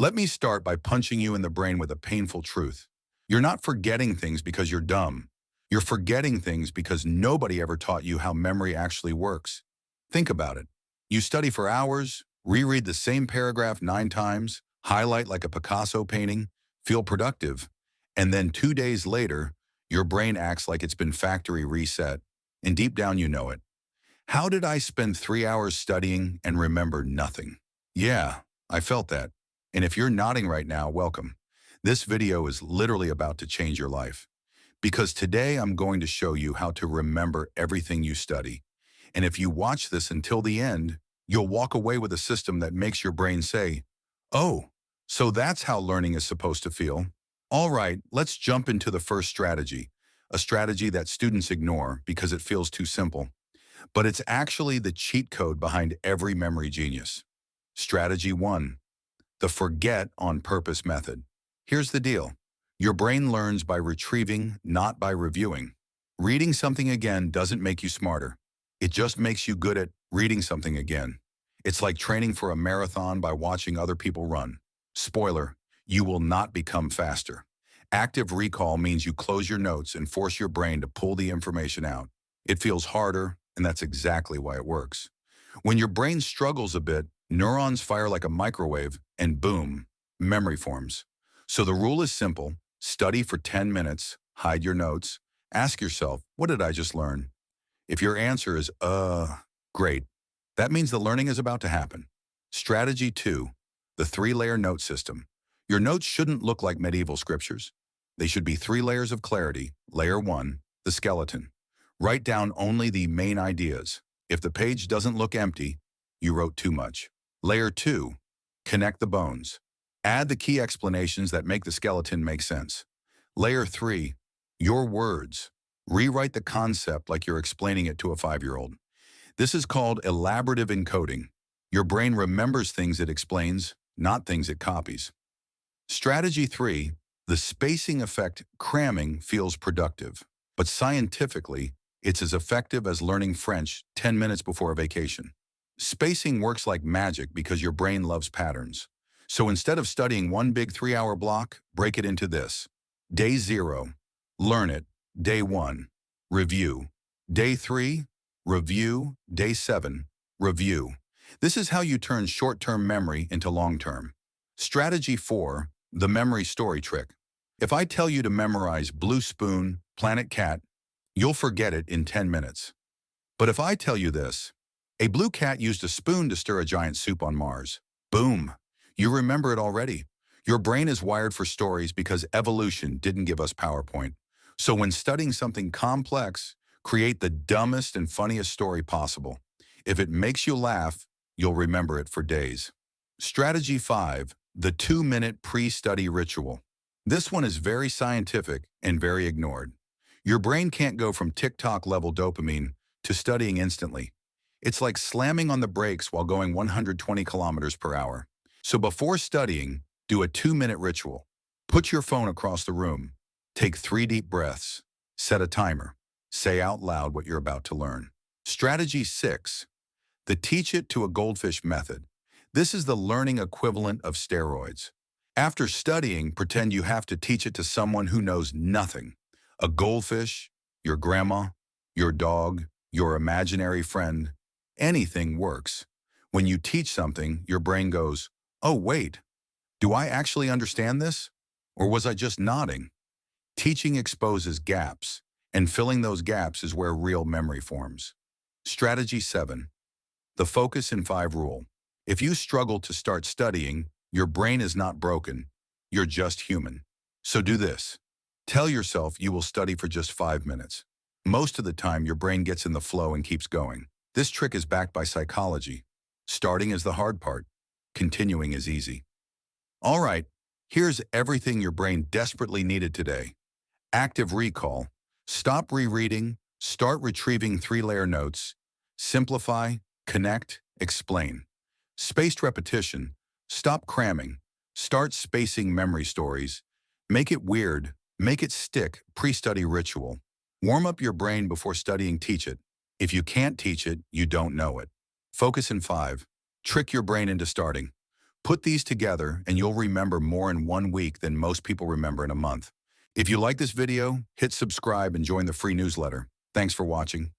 Let me start by punching you in the brain with a painful truth. You're not forgetting things because you're dumb. You're forgetting things because nobody ever taught you how memory actually works. Think about it. You study for hours, reread the same paragraph 9 times, highlight like a Picasso painting, feel productive, and then 2 days later, your brain acts like it's been factory reset, and deep down you know it. How did I spend 3 hours studying and remember nothing? Yeah, I felt that. And if you're nodding right now, welcome. This video is literally about to change your life. Because today I'm going to show you how to remember everything you study. And if you watch this until the end, you'll walk away with a system that makes your brain say, "Oh, so that's how learning is supposed to feel." All right, let's jump into the first strategy, a strategy that students ignore because it feels too simple. But it's actually the cheat code behind every memory genius. Strategy 1, the forget on purpose method. Here's the deal. Your brain learns by retrieving, not by reviewing. Reading something again doesn't make you smarter. It just makes you good at reading something again. It's like training for a marathon by watching other people run. Spoiler, you will not become faster. Active recall means you close your notes and force your brain to pull the information out. It feels harder, and that's exactly why it works. When your brain struggles a bit, neurons fire like a microwave, and boom, memory forms. So the rule is simple. Study for 10 minutes, hide your notes, ask yourself, what did I just learn? If your answer is, great, that means the learning is about to happen. Strategy 2, the 3-layer note system. Your notes shouldn't look like medieval scriptures. They should be 3 layers of clarity. Layer 1, the skeleton. Write down only the main ideas. If the page doesn't look empty, you wrote too much. Layer 2, connect the bones. Add the key explanations that make the skeleton make sense. Layer 3, your words. Rewrite the concept like you're explaining it to a 5-year-old. This is called elaborative encoding. Your brain remembers things it explains, not things it copies. Strategy 3, the spacing effect. Cramming feels productive, but scientifically, it's as effective as learning French 10 minutes before a vacation. Spacing works like magic because your brain loves patterns. So instead of studying one big 3-hour block, break it into this. Day 0, learn it. Day 1, review. Day 3, review. Day 7, review. This is how you turn short-term memory into long-term. Strategy 4, the memory story trick. If I tell you to memorize Blue Spoon, Planet Cat, you'll forget it in 10 minutes. But if I tell you this, a blue cat used a spoon to stir a giant soup on Mars. Boom! You remember it already. Your brain is wired for stories because evolution didn't give us PowerPoint. So when studying something complex, create the dumbest and funniest story possible. If it makes you laugh, you'll remember it for days. Strategy 5, the 2-minute pre-study ritual. This one is very scientific and very ignored. Your brain can't go from TikTok-level dopamine to studying instantly. It's like slamming on the brakes while going 120 kilometers per hour. So before studying, do a 2-minute ritual. Put your phone across the room. Take 3 deep breaths. Set a timer. Say out loud what you're about to learn. Strategy 6, the teach it to a goldfish method. This is the learning equivalent of steroids. After studying, pretend you have to teach it to someone who knows nothing. A goldfish, your grandma, your dog, your imaginary friend. Anything works. When you teach something, your brain goes, "Oh, wait, do I actually understand this? Or was I just nodding?" Teaching exposes gaps, and filling those gaps is where real memory forms. Strategy 7, the focus in 5 rule. If you struggle to start studying, your brain is not broken. You're just human. So do this. Tell yourself you will study for just 5 minutes. Most of the time, your brain gets in the flow and keeps going. This trick is backed by psychology. Starting is the hard part. Continuing is easy. All right, here's everything your brain desperately needed today. Active recall. Stop rereading. Start retrieving 3-layer notes. Simplify, connect, explain. Spaced repetition. Stop cramming. Start spacing memory stories. Make it weird. Make it stick. Pre-study ritual. Warm up your brain before studying. Teach it. If you can't teach it, you don't know it. Focus in 5. Trick your brain into starting. Put these together and you'll remember more in 1 week than most people remember in a month. If you like this video, hit subscribe and join the free newsletter. Thanks for watching.